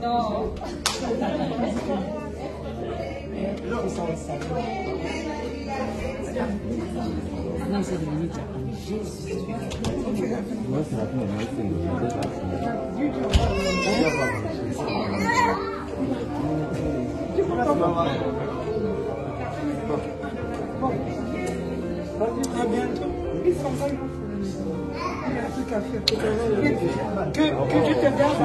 Non. Non, c'est devenu moi, c'est la fin de à bientôt. Ils sont pas que Dieu te garde.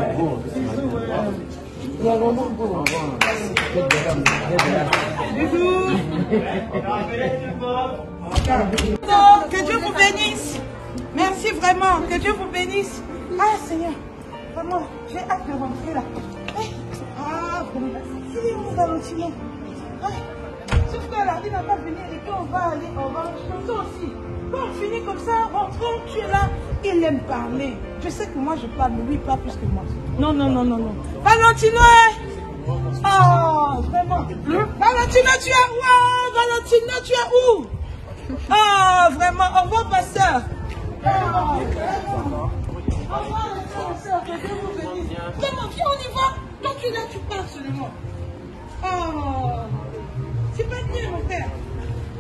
Que Dieu vous bénisse. Merci vraiment. Que Dieu vous bénisse. Ah Seigneur, vraiment, j'ai hâte de rentrer là. Ah, vraiment. Il est où Valentino? Sauf que là, il n'a pas venu et puis on va aller, toi aussi. Quand on finit comme ça, rentrons, tu es là. Il aime parler. Je sais que moi je parle, mais lui pas plus que moi. Non, non, non, non, non. Valentino, oh, vraiment. Valentino, tu es où? Oh, Valentino, tu es où? Oh, vraiment. Au revoir, pasteur. Oh, vraiment. Au revoir, pasteur. Que Dieu vous bénisse. Vraiment, viens, on y va. Donc tu es là, tu parles seulement. Oh, c'est pas bien, mon père.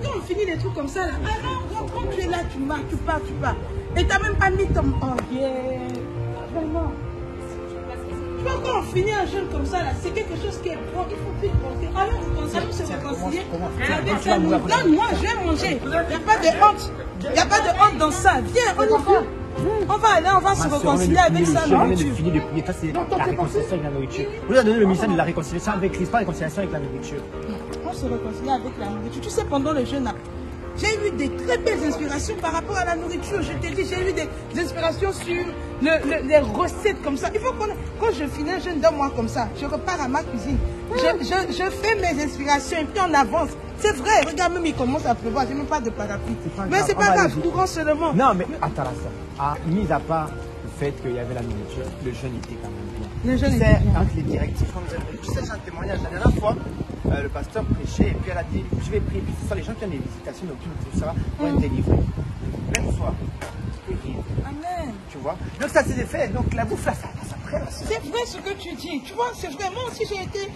Quand on finit des trucs comme ça, là, alors, quand tu es là, tu marches, tu pars. Et t'as même pas mis ton... Oh, yeah. Vraiment. Tu vois, quand on finit un jeûne comme ça, là, c'est quelque chose qui est bon. Il faut vite penser. Alors, allons se réconcilier avec ça. Non, moi, je vais manger. Il n'y a pas de honte. Il n'y a pas de honte dans ça. Viens, on y va. On va aller, on va se réconcilier avec ça. On vient de finir de prier. Ça, c'est la réconciliation avec la nourriture. Vous avez donné le message de la réconciliation avec Christ, pas la réconciliation avec la nourriture. On se réconcilie avec la nourriture. Tu sais, pendant le jeûne, j'ai eu des très belles inspirations par rapport à la nourriture. Je te dis, j'ai eu des inspirations sur les recettes comme ça. Il faut qu'on... Quand je finis un jeûne d'un mois comme ça, je repars à ma cuisine. Je fais mes inspirations et puis on avance. C'est vrai, regarde, même il commence à pleuvoir. J'ai même pas de parapluie. Mais c'est pas grave, courant seulement. Non, mais attends là, ça. Mis à part le fait qu'il y avait la nourriture, le jeûne était quand même bien. Le jeûne était bien. Entre les directives, comme tu sais, j'ai un témoignage. La dernière fois, le pasteur prêchait et puis elle a dit, je vais prier. Puis ce sont les gens qui ont des visitations nocturnes, tout ça, vont être délivrés. Même soir, tu peux vivre. Amen. Tu vois. Donc ça s'est fait. Donc la bouffe là, ça après. C'est vrai ce que tu dis. Tu vois, c'est vrai. Moi aussi j'ai été,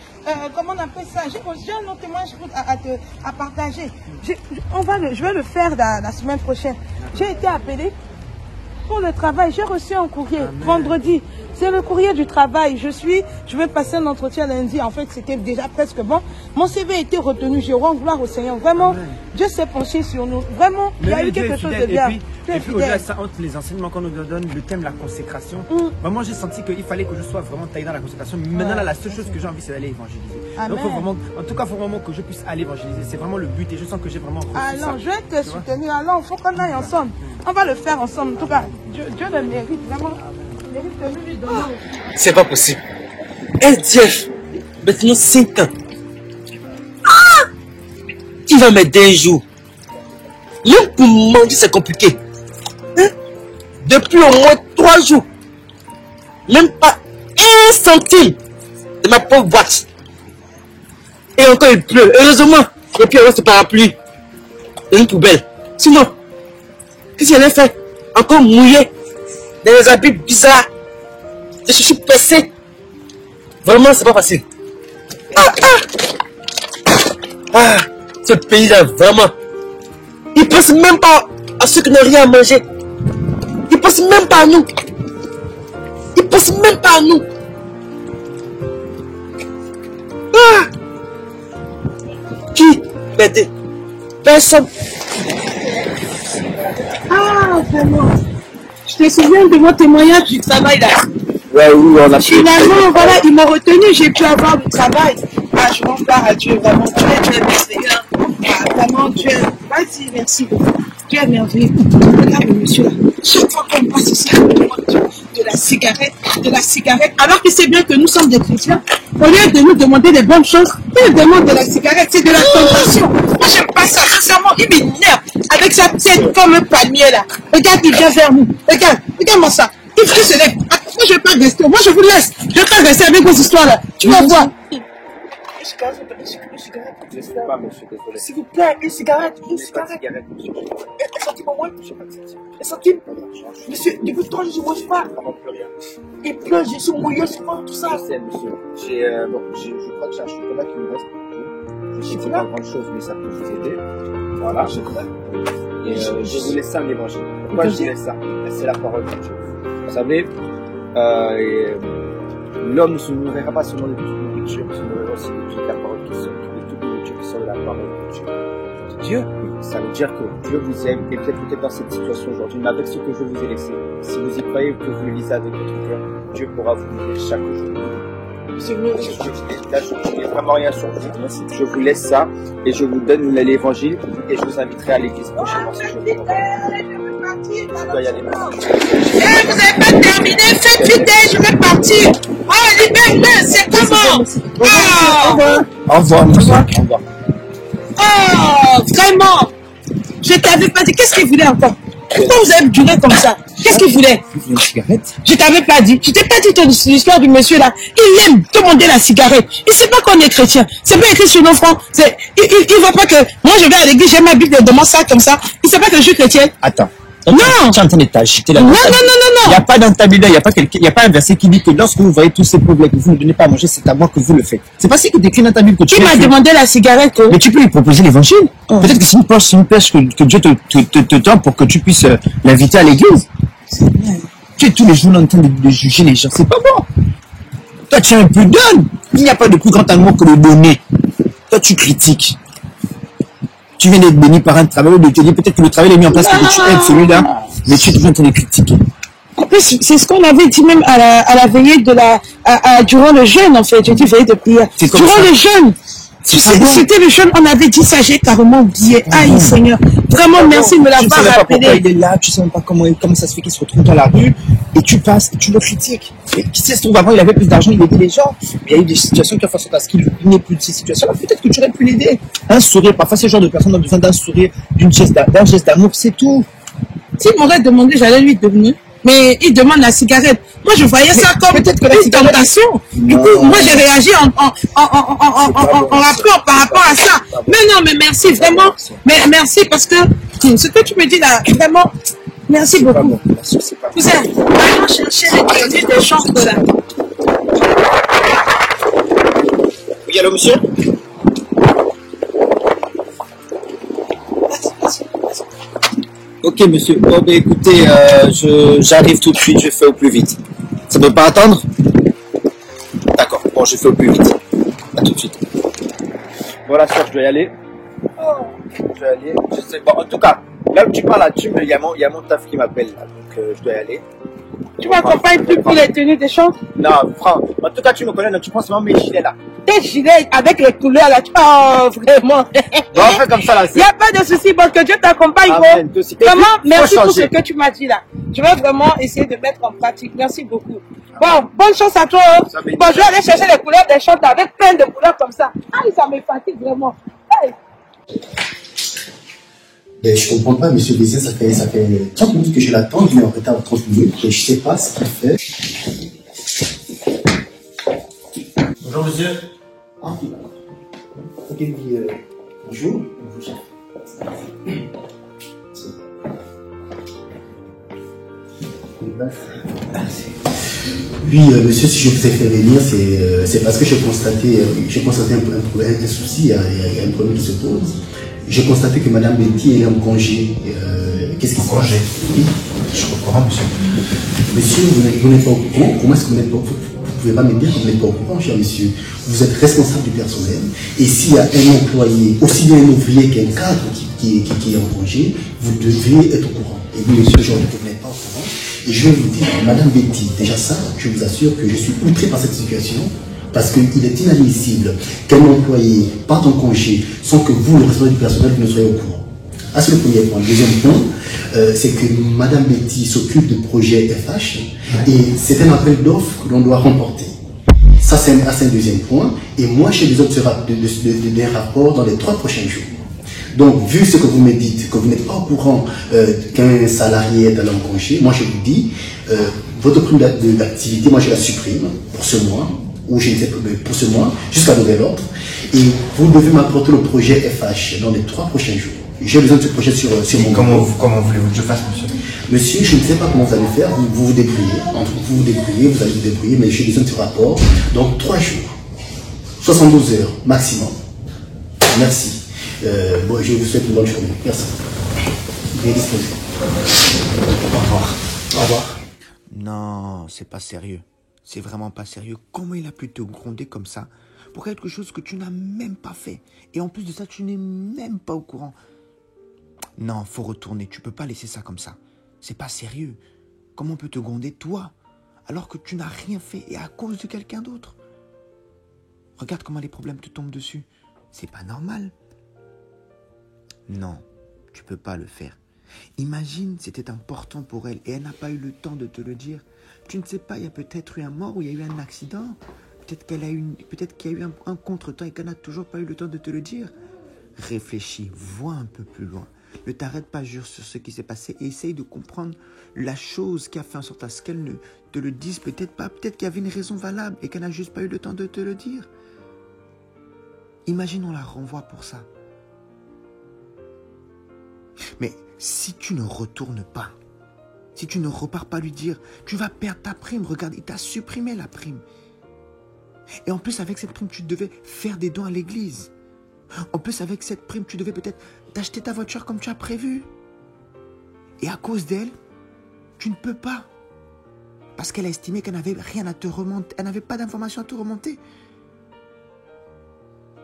comment on appelle ça, j'ai un autre témoignage à partager. Je vais le faire la semaine prochaine. J'ai été appelée pour le travail. J'ai reçu un courrier vendredi. C'est le courrier du travail. Je vais passer un entretien lundi. En fait, c'était déjà presque bon. Mon CV a été retenu. Je rends gloire au Seigneur. Vraiment, Dieu s'est penché sur nous. Vraiment, il y a eu quelque chose de bien. Et puis au-delà de ça, entre les enseignements qu'on nous donne, le thème de la consécration, moi j'ai senti qu'il fallait que je sois vraiment taillé dans la consécration. Maintenant, là, la seule chose que j'ai envie, c'est d'aller évangéliser. Amen. Donc, en tout cas, il faut vraiment que je puisse aller évangéliser. C'est vraiment le but et je sens que j'ai vraiment reçu ça. Alors, je vais te soutenir. Alors, il faut qu'on aille ensemble. On va le faire ensemble. En tout cas, Dieu le mérite vraiment. C'est pas possible. SDF, maintenant 5 ans. Ah! Qui va m'aider un jour? Même pour manger, c'est compliqué. Hein? Depuis au moins 3 jours. Même pas 1 centime de ma pauvre boîte. Et encore il pleut. Heureusement, et puis c'est parapluie. Dans une poubelle. Sinon, qu'est-ce qu'il a fait? Encore mouillé. Dans les habits bizarres. Je suis pressé. Vraiment, c'est pas facile. Ce pays-là, vraiment. Ils pensent même pas à ceux qui n'ont rien à manger. Ils pensent même pas à nous. Ils pensent même pas à nous. Qui m'aide? Personne. Vraiment. Je te souviens de mon témoignage du travail là. Ouais, oui, on a fait. Finalement, voilà, ils m'ont retenu, j'ai pu avoir du travail. Je m'en pars à Dieu, vraiment. Tu es merveilleux. Vraiment, Dieu. Vas-y, merci beaucoup. Tu es merveilleux. Regarde le monsieur là. Chaque fois qu'on passe ici, on demande de la cigarette, alors que c'est bien que nous sommes des chrétiens. Au lieu de nous demander des bonnes choses, il demande de la cigarette, c'est de la tentation. Moi, j'aime pas ça, sincèrement, il m'énerve. Avec sa tête comme un palmier là. Regarde, il vient vers nous. Regarde-moi ça. Il se lève. Moi, je ne vais pas rester. Moi, je vous laisse. Je ne vais pas rester avec vos histoires là. Tu vas voir. cigarette. Je ne sais pas, monsieur, désolé. S'il vous plaît, une cigarette, une cigarette. Cigarette, monsieur. Un centime au moins. Un centime. Monsieur, depuis le temps, je ne mange pas. Non, plus rien. Il pleut, je suis mouillé souvent, tout ça. Je sais, monsieur. Je crois que j'ai un chocolat qui me reste. Je sais que c'est pas grand chose, mais ça peut vous aider. Voilà. Et je vous laisse ça, l'évangile. Pourquoi je dirais ça? C'est la parole de Dieu. Vous savez, l'homme ne se nourrira pas seulement de toute nourriture, mais se nourrira aussi de toute la parole qui sort, de toute nourriture qui sort de la parole de Dieu. Ça veut dire que Dieu vous aime, et peut-être dans cette situation aujourd'hui, mais avec ce que je vous ai laissé, si vous y croyez, que vous le lisez avec votre cœur, Dieu pourra vous nourrir chaque jour. Là, je n'ai vraiment rien sur vous. Je vous laisse ça et je vous donne l'évangile et je vous inviterai à l'église prochainement si je vous Je dois y aller maintenant. vous n'avez pas terminé, faites vite, je vais partir. Oh, libère-le, c'est comment? Au revoir, monsieur. Au revoir. Oh, vraiment? Je t'avais pas dit, qu'est-ce qu'il voulait encore? Pourquoi vous avez duré comme ça? Qu'est-ce qu'il voulait? Une cigarette? Je t'avais pas dit. Je t'ai pas dit l'histoire du monsieur là. Il aime demander la cigarette. Il sait pas qu'on est chrétien. C'est pas écrit sur nos fronts. Il voit pas que moi je vais à l'église, j'ai ma Bible devant ça comme ça. Il sait pas que je suis chrétienne. Attends. Non. Tu es en train de t'agiter là. Non. Il n'y a pas dans ta Bible, il n'y a pas un verset qui dit que lorsque vous voyez tous ces pauvres que vous ne donnez pas à manger, c'est à moi que vous le faites. C'est pas ce qui est écrit dans ta Bible que tu Il m'a demandé la cigarette. Mais tu peux lui proposer l'évangile. Peut-être que c'est une pêche que Dieu te donne pour que tu puisses l'inviter à l'église. Tu es tous les jours en train de juger les gens. C'est pas bon. Toi, tu es un peu donne. Il n'y a pas de plus grand amour que le donner. Toi, tu critiques. Tu viens d'être béni par un travail de te dire peut-être que le travail est mis en place pour que tu aides celui-là, mais tu es toujours en train de critiquer. En plus, c'est ce qu'on avait dit même à la veillée durant le jeûne, en fait. J'ai dit veillée de prière. Durant le jeûne. C'était le jeûne, on avait dit ça, j'ai carrément oublié. Aïe, Seigneur. Vraiment, merci de me l'avoir rappelé. Tu ne sais pas pourquoi il est là, tu ne sais même pas comment ça se fait qu'il se retrouve dans la rue, et tu passes, et tu le critiques. Et qui sait, se trouve, avant, il avait plus d'argent, il aidait les gens. Mais il y a eu des situations qui ont fait en sorte à ce qu'il n'ait plus de ces situations-là. Peut-être que tu aurais pu l'aider. Un sourire, parfois, ce genre de personnes ont besoin d'un sourire, d'un geste d'amour, c'est tout. S'il m'aurait demandé, j'allais lui donner. Mais il demande la cigarette. Moi, je voyais ça comme peut-être que une tentation. Du coup, moi, j'ai réagi en rapport par rapport à ça. Mais non, mais merci, vraiment. Mais merci parce que ce que tu me dis là, vraiment, merci beaucoup. Vous êtes vraiment chercher les théories des chantres là. Oui, allô, monsieur? Ok, monsieur. Bon, ben, écoutez, j'arrive tout de suite, je fais au plus vite. Ça ne peut pas attendre? D'accord, bon, je fais au plus vite. À tout de suite. Voilà, soeur, je dois y aller. Je dois y aller. Je sais pas. En tout cas, là où tu parles là-dessus, il y a mon taf qui m'appelle là, donc je dois y aller. Tu m'accompagnes plus pour les tenues des chantres? Non, Franck. En tout cas, tu me connais, donc tu penses vraiment mes gilets là. Tes gilets avec les couleurs là. Oh, vraiment. Bon, on fait comme ça là. Il n'y a pas de souci, bon, que Dieu t'accompagne. Amen. Vraiment, merci pour ce que tu m'as dit là. Je vais vraiment essayer de mettre en pratique. Merci beaucoup. Bon, bonne chance à toi. Bon, je vais aller chercher les couleurs des chantres avec plein de couleurs comme ça. Ah, ça me fatigue vraiment. Hey. Ben, je comprends pas, monsieur Bézier, ça fait 30 minutes que je l'attends, il est en retard de 30 minutes, et je sais pas ce qu'il fait. Bonjour, monsieur. Ah, ok, oui, bonjour. Bonjour. Oui, monsieur, si je vous ai fait venir, c'est parce que j'ai constaté un problème, un souci, il y a un problème qui se pose. J'ai constaté que Madame Betty elle est en congé. Qu'est-ce qui se passe? Congé? Oui. Je comprends, monsieur. Monsieur, vous n'êtes pas au courant. Comment est-ce que vous n'êtes pas au courant? Vous pouvez pas me dire que vous n'êtes pas au courant, cher monsieur. Vous êtes responsable du personnel. Et s'il y a un employé, aussi bien un ouvrier qu'un cadre qui est en congé, vous devez être au courant. Et vous, monsieur, aujourd'hui, vous n'êtes pas au courant. Et je vais vous dire, Madame Betty, déjà ça, je vous assure que je suis outré par cette situation. Parce qu'il est inadmissible qu'un employé parte en congé sans que vous, le responsable du personnel, vous ne soyez au courant. Ah, c'est le premier point. Le deuxième point, c'est que Madame Betty s'occupe de projets FH et c'est un appel d'offres que l'on doit remporter. Ça, c'est un deuxième point. Et moi, j'ai besoin d'un rapport dans les 3 prochains jours. Donc, vu ce que vous me dites, que vous n'êtes pas au courant qu'un salarié est allé en congé, moi, je vous dis, votre prime d'activité, moi, je la supprime pour ce mois. ou je ne sais pas, pour ce mois, jusqu'à nouvel ordre. Et vous devez m'apporter le projet FH dans les 3 prochains jours. J'ai besoin de ce projet sur mon Comment voulez-vous que je fasse, monsieur? Monsieur, je ne sais pas comment vous allez faire, vous vous débrouillez, entre vous débrouillez, vous allez vous débrouiller, mais j'ai besoin de ce rapport. Donc 3 jours, 72 heures maximum. Merci. Bon, je vous souhaite une bonne journée. Merci. Bien disposé. Au revoir. Au revoir. Non, c'est pas sérieux. C'est vraiment pas sérieux. Comment il a pu te gronder comme ça pour quelque chose que tu n'as même pas fait? Et en plus de ça, tu n'es même pas au courant. Non, faut retourner. Tu peux pas laisser ça comme ça. C'est pas sérieux. Comment on peut te gronder, toi, alors que tu n'as rien fait et à cause de quelqu'un d'autre? Regarde comment les problèmes te tombent dessus. C'est pas normal. Non, tu peux pas le faire. Imagine, c'était important pour elle et elle n'a pas eu le temps de te le dire. Tu ne sais pas, il y a peut-être eu un mort ou il y a eu un accident. Peut-être qu'il y a eu un contretemps et qu'elle n'a toujours pas eu le temps de te le dire. Réfléchis, vois un peu plus loin. Ne t'arrête pas juste sur ce qui s'est passé et essaye de comprendre la chose qui a fait en sorte à ce qu'elle ne te le dise peut-être pas. Peut-être qu'il y avait une raison valable et qu'elle n'a juste pas eu le temps de te le dire. Imagine, on la renvoie pour ça. Mais si tu ne retournes pas, si tu ne repars pas lui dire, tu vas perdre ta prime. Regarde, il t'a supprimé la prime. Et en plus, avec cette prime, tu devais faire des dons à l'église. En plus, avec cette prime, tu devais peut-être t'acheter ta voiture comme tu as prévu. Et à cause d'elle, tu ne peux pas. Parce qu'elle a estimé qu'elle n'avait rien à te remonter. Elle n'avait pas d'informations à te remonter.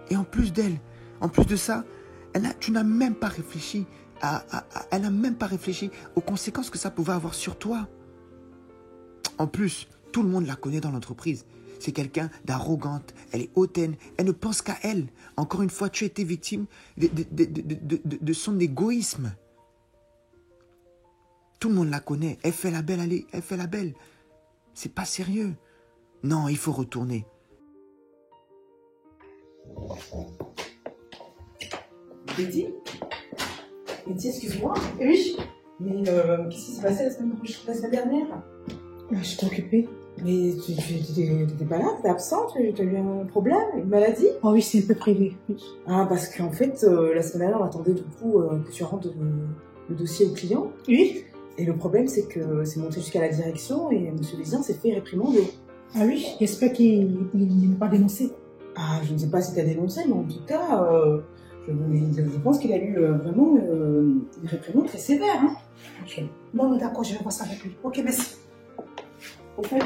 Et en plus d'elle, en plus de ça, tu n'as même pas réfléchi. Elle n'a même pas réfléchi aux conséquences que ça pouvait avoir sur toi. En plus, tout le monde la connaît dans l'entreprise. C'est quelqu'un d'arrogante, elle est hautaine, elle ne pense qu'à elle. Encore une fois, tu as été victime de son égoïsme. Tout le monde la connaît, elle fait la belle, elle fait la belle. C'est pas sérieux. Non, il faut retourner. Betty, excuse-moi. Oui. Mais qu'est-ce qui s'est passé la semaine dernière? Je t'ai occupée. Mais tu n'étais pas là, tu étais absente, tu as eu un problème, une maladie? Oh oui, c'est un peu privé. Oui. Ah, parce qu'en fait, la semaine dernière, on attendait du coup que tu rentres le dossier au client. Oui. Et le problème, c'est que c'est monté jusqu'à la direction et M. Lézien s'est fait réprimander. Ah oui, j'espère qu'il ne m'a pas dénoncé. Ah, je ne sais pas si tu as dénoncé, mais en tout cas, je pense qu'il a eu vraiment une réprimande très sévère. Hein. Ok. Bon, d'accord, je vais voir ça avec lui. Ok, merci. Au fait,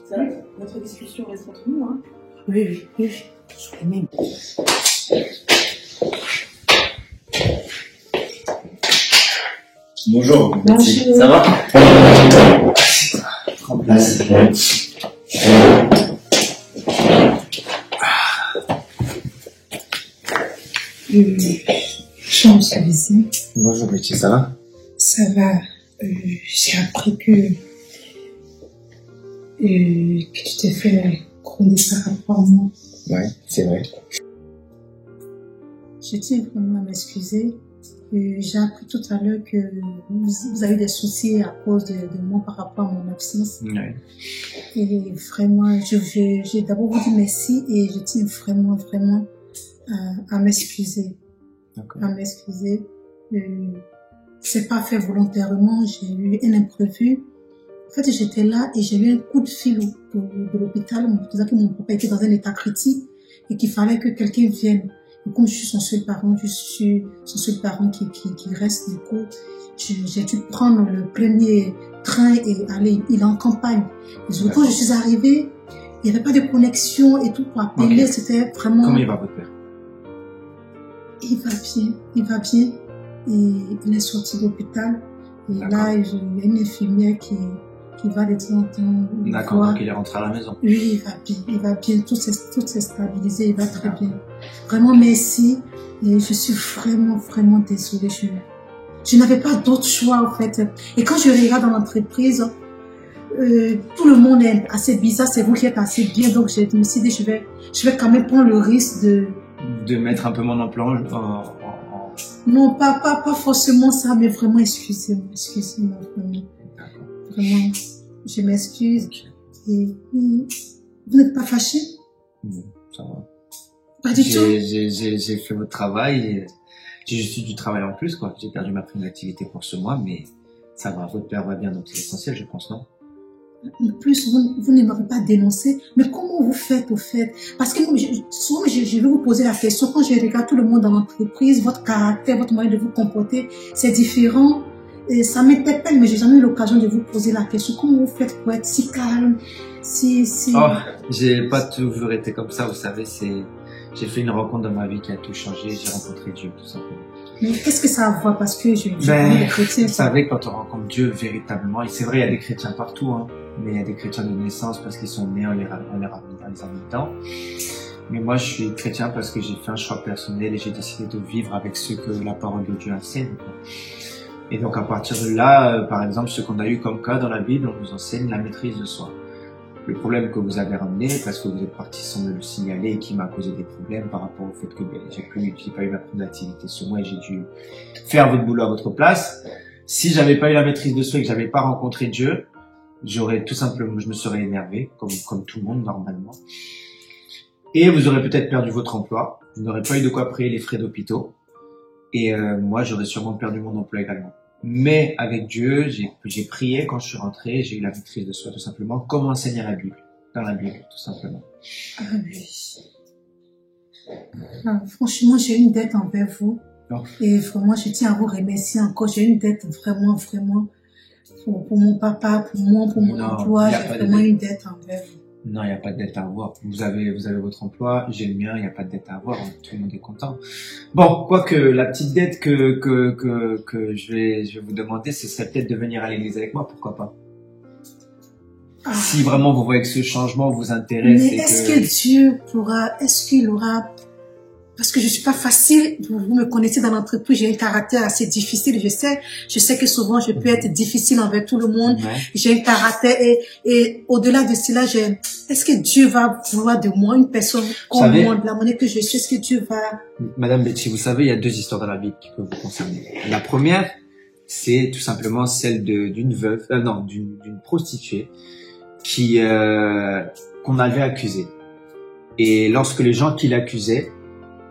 ça, notre discussion reste entre nous, hein? Oui. Je les mêmes. Bonjour. Bonjour. Ça va? Prends place. Bonjour, monsieur Lézien. Bonjour, Betty, ça va? Ça va. J'ai appris que tu t'es fait gronder par rapport à moi. Ouais, c'est vrai. Je tiens vraiment à m'excuser. J'ai appris tout à l'heure que vous avez des soucis à cause de moi par rapport à mon absence. Ouais. Et vraiment, j'ai d'abord vous dire merci et je tiens vraiment à m'excuser. D'accord. À m'excuser. C'est pas fait volontairement, j'ai eu un imprévu. En fait, j'étais là et j'ai eu un coup de fil de l'hôpital. On me disait que mon papa était dans un état critique et qu'il fallait que quelqu'un vienne. Et comme je suis son seul parent, qui reste, du coup, j'ai dû prendre le premier train et aller, il est en campagne. Et du coup, je suis arrivée, il n'y avait pas de connexion et tout pour appeler, c'était vraiment... Comment il va votre père? Il va bien. Et il est sorti de l'hôpital. Et là, il y a une infirmière qui va de temps en temps. D'accord, donc il est rentré à la maison. Oui, il va bien. Tout s'est stabilisé, il va très bien. Vraiment merci. Et je suis vraiment désolée. Je n'avais pas d'autre choix, en fait. Et quand je regarde dans l'entreprise, tout le monde est assez bizarre. C'est vous qui êtes assez bien. Donc, je me suis dit, je vais quand même prendre le risque de mettre un peu mon emploi Non, pas forcément ça, mais vraiment, excusez-moi, vraiment. Vraiment, je m'excuse. Vous n'êtes pas fâché? Non, ça va. Pas du tout. J'ai fait votre travail. J'ai juste eu du travail en plus, quoi. J'ai perdu ma prime d'activité pour ce mois, mais ça va. Votre père va bien, donc c'est essentiel, je pense, non? En plus, vous n'aimeriez pas dénoncer. Mais comment vous faites, au fait? Parce que souvent, je vais vous poser la question. Quand je regarde tout le monde dans l'entreprise, votre caractère, votre moyen de vous comporter, c'est différent. Et ça m'interpelle, mais j'ai jamais eu l'occasion de vous poser la question. Comment vous faites pour être si calme, si... Oh, j'ai pas toujours été comme ça, vous savez, j'ai fait une rencontre dans ma vie qui a tout changé, j'ai rencontré Dieu, tout simplement. Mais qu'est-ce que ça a à voir? Parce que je connais les chrétiens. Vous savez, quand on rencontre Dieu véritablement, et c'est vrai, il y a des chrétiens partout, hein, mais il y a des chrétiens de naissance parce qu'ils sont nés, on les a mis dedans. Mais moi, je suis chrétien parce que j'ai fait un choix personnel et j'ai décidé de vivre avec ce que la parole de Dieu enseigne. Et donc, à partir de là, par exemple, ce qu'on a eu comme cas dans la Bible, on nous enseigne la maîtrise de soi. Le problème que vous avez ramené, parce que vous êtes parti sans me le signaler, et qui m'a causé des problèmes par rapport au fait que j'ai pas eu ma prime d'activité ce mois et j'ai dû faire votre boulot à votre place. Si j'avais pas eu la maîtrise de soi et que j'avais pas rencontré Dieu, j'aurais tout simplement, je me serais énervé, comme tout le monde normalement. Et vous aurez peut-être perdu votre emploi. Vous n'aurez pas eu de quoi payer les frais d'hôpitaux. Et moi, j'aurais sûrement perdu mon emploi également. Mais avec Dieu, j'ai prié quand je suis rentré, j'ai eu la maîtrise de soi tout simplement, comme enseigner la Bible, dans la Bible tout simplement. Ah oui. Ah, franchement, j'ai une dette envers vous. Non. Et vraiment, je tiens à vous remercier encore. J'ai une dette vraiment pour mon papa, pour moi, pour mon emploi. J'ai vraiment une dette envers vous. Non, il n'y a pas de dette à avoir. Vous avez votre emploi, j'ai le mien, il n'y a pas de dette à avoir. Tout le monde est content. Bon, quoique la petite dette que je vais vous demander, ce serait peut-être de venir à l'église avec moi, pourquoi pas. Ah. Si vraiment vous voyez que ce changement vous intéresse. Mais est-ce que Dieu est-ce qu'il aura, parce que je suis pas facile, vous me connaissez dans l'entreprise, j'ai un caractère assez difficile, je sais que souvent je peux être difficile envers tout le monde, j'ai un caractère et au-delà de cela, est-ce que Dieu va vouloir de moi une personne comme moi, de la manière que je suis, est-ce que Dieu va... Madame Betty, vous savez, il y a 2 histoires dans la Bible qui peuvent vous concerner. La première, c'est tout simplement celle d'une prostituée qu'on avait accusée. Et lorsque les gens qui l'accusaient,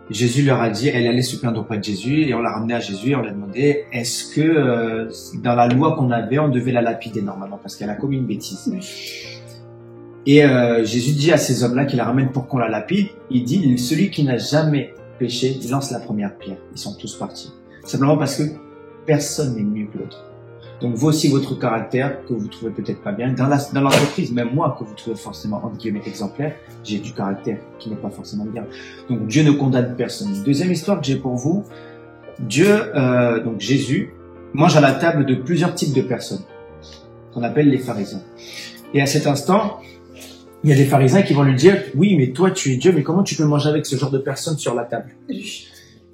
Jésus leur a dit, elle allait se plaindre auprès de Jésus et on l'a ramenée à Jésus et on lui a demandé, est-ce que dans la loi qu'on avait, on devait la lapider normalement parce qu'elle a commis une bêtise. Et Jésus dit à ces hommes-là qui la ramènent pour qu'on la lapide, il dit, celui qui n'a jamais péché, il lance la première pierre. Ils sont tous partis. Simplement parce que personne n'est mieux que l'autre. Donc vous aussi, votre caractère, que vous trouvez peut-être pas bien, dans l'entreprise, même moi, que vous trouvez forcément, entre guillemets, exemplaire, j'ai du caractère qui n'est pas forcément bien. Donc Dieu ne condamne personne. Deuxième histoire que j'ai pour vous, donc Jésus, mange à la table de plusieurs types de personnes, qu'on appelle les pharisiens. Et à cet instant, il y a des pharisiens qui vont lui dire, oui, mais toi tu es Dieu, mais comment tu peux manger avec ce genre de personnes sur la table?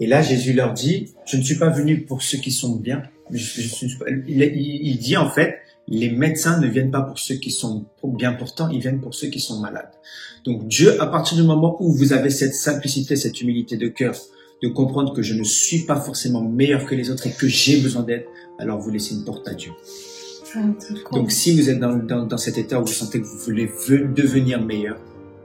Et là, Jésus leur dit, je ne suis pas venu pour ceux qui sont bien. Il dit en fait, les médecins ne viennent pas pour ceux qui sont bien portants, ils viennent pour ceux qui sont malades. Donc Dieu, à partir du moment où vous avez cette simplicité, cette humilité de cœur, de comprendre que je ne suis pas forcément meilleur que les autres et que j'ai besoin d'aide, alors vous laissez une porte à Dieu. Donc si vous êtes dans cet état où vous sentez que vous voulez devenir meilleur,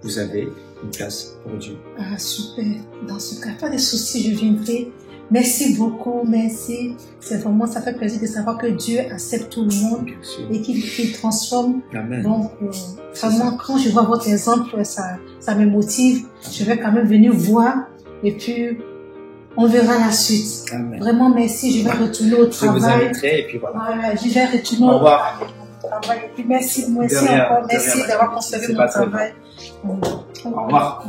vous avez une place pour Dieu. Ah, super. Dans ce cas, pas de soucis, je viendrai. Merci beaucoup, merci. C'est vraiment, ça fait plaisir de savoir que Dieu accepte tout le monde et qu'il transforme. Amen. Donc, vraiment, quand je vois votre exemple, ça me motive. Je vais quand même venir voir et puis on verra la suite. Amen. Vraiment, merci. Je vais retourner au travail. Je vous inviterai et puis voilà. Voilà, je vais retourner au travail. Et puis merci encore. Merci d'avoir conservé mon travail. Au revoir.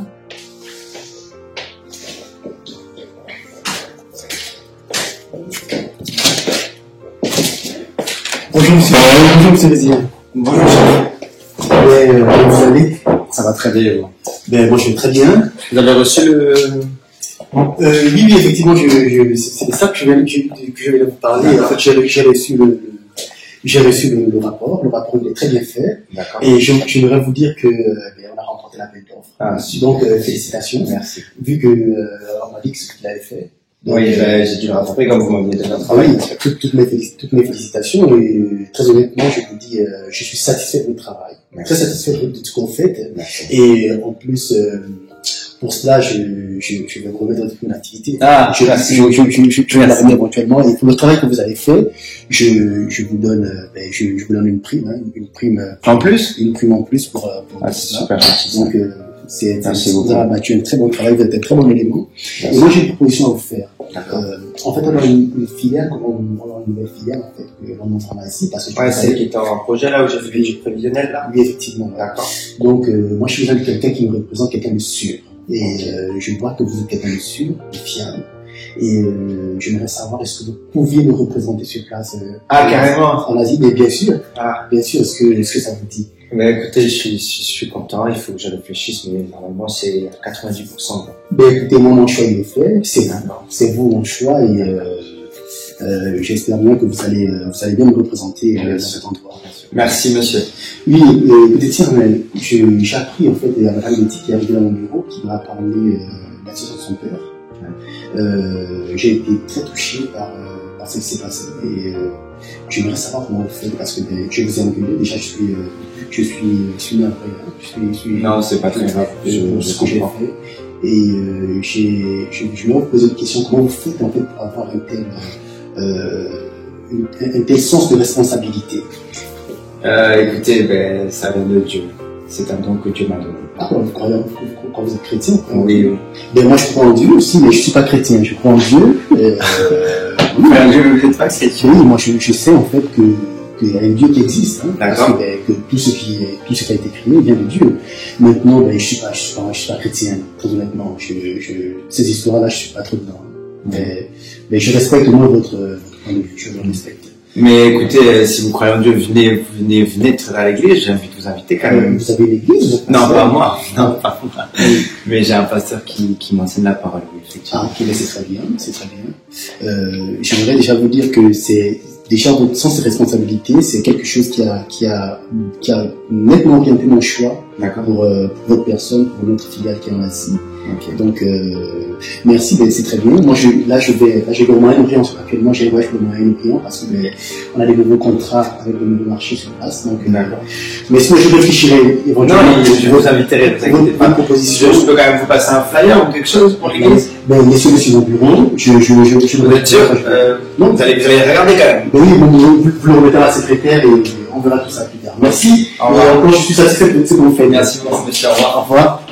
Bonjour monsieur. Bonjour monsieur Bézier. Bonjour chef. Vous allez? Ça va très bien. Ben moi je vais très bien. Vous avez reçu le... Oui, effectivement, c'est ça que je vais vous parler. En fait, j'ai reçu le rapport. Le rapport il est très bien fait. D'accord. Et j'aimerais vous dire que on a remporté l'appel d'offres. Donc félicitations. Merci. Vu que on m'a dit que ce qu'il avait fait, Donc, oui, j'ai dû le rattraper comme vous m'aviez donné un travail. Oui, toutes mes félicitations et très honnêtement, je vous dis, je suis satisfait de votre travail. Merci. Très satisfait de ce qu'on fait. Merci. Et en plus, pour cela, je vais vous remettre dans une activité. Ah, je vais la remettre éventuellement. Et pour le travail que vous avez fait, je vous donne une prime, hein, une prime en plus pour c'est super. Donc, vous avez battu un très bon travail, vous êtes un très bon élément. Et moi, j'ai une proposition à vous faire. En fait, on a une filière, une nouvelle filière, en fait, dans mon pharmacie, parce que c'est qui est en projet, là, où j'ai fait du prévisionnel, là. Oui, effectivement. D'accord. Donc, moi, je suis besoin de quelqu'un qui me représente, quelqu'un de sûr. Et je vois que vous êtes quelqu'un de sûr, de fiable. Et j'aimerais savoir, est-ce que vous pouviez me représenter sur place carrément. En Asie, mais bien sûr. Bien sûr, est-ce que ça vous dit? Mais écoutez, je suis content, il faut que je réfléchisse, mais normalement c'est à 90%. Ben écoutez, mon choix il est fait, c'est vous mon choix et j'espère bien que vous allez bien me représenter dans cet endroit. Merci monsieur. Oui, écoutez, tiens, j'ai appris en fait à Madame Betty qui est arrivée dans mon bureau, qui m'a parlé de la situation de son père. J'ai été très touché par ce qui s'est passé et j'aimerais savoir comment vous faites parce que je vous ai engueulé, déjà je suis navré, non, c'est pas très grave, ce que j'ai fait. Et je me posé une question, comment vous faites en fait pour avoir un tel sens de responsabilité? Écoutez, ça vient de Dieu. C'est un don que Dieu m'a donné. Ah, vous croyez, quand vous êtes chrétien? Oui. Ben moi je crois en Dieu aussi, mais je suis pas chrétien, je crois en Dieu. Vous n'êtes pas chrétien? Oui, moi je sais en fait qu'il y a un Dieu qui existe, hein, d'accord. Que tout ce qui a été créé vient de Dieu. Maintenant, je suis pas chrétien, très honnêtement. Ces histoires-là, je suis pas trop dedans. Mais je respecte moi votre point de vue, je le respecte. Mais écoutez, si vous croyez en Dieu, venez à l'église, j'ai envie de vous inviter quand même. Vous avez l'église? Non, pas moi. Non, pas moi. Mais j'ai un pasteur qui m'enseigne la parole, oui, effectivement. Ah, ok, c'est très bien, c'est très bien. J'aimerais déjà vous dire que c'est déjà votre sens de responsabilité, c'est quelque chose qui a nettement orienté mon choix pour votre personne, pour notre filiale qui est en Asie. Okay. Donc, merci, c'est très bien. Moi, j'ai le Moyen-Orient actuellement, j'ai le Moyen-Orient parce que on a des nouveaux contrats avec de nouveaux marchés sur place. Donc, mais sinon, je réfléchirai éventuellement. Non, je vous inviterai, ne vous inquiétez pas. Proposition. Je peux quand même vous passer un flyer ou quelque chose pour l'église. Laissez-le sur mon bureau. Vous êtes sûr? Non, vous allez regarder quand même. Oui, vous le remettez à la secrétaire et on verra tout ça plus tard. Merci. Encore, je suis satisfait de ce que vous faites. Merci beaucoup, monsieur. Au revoir. Au revoir.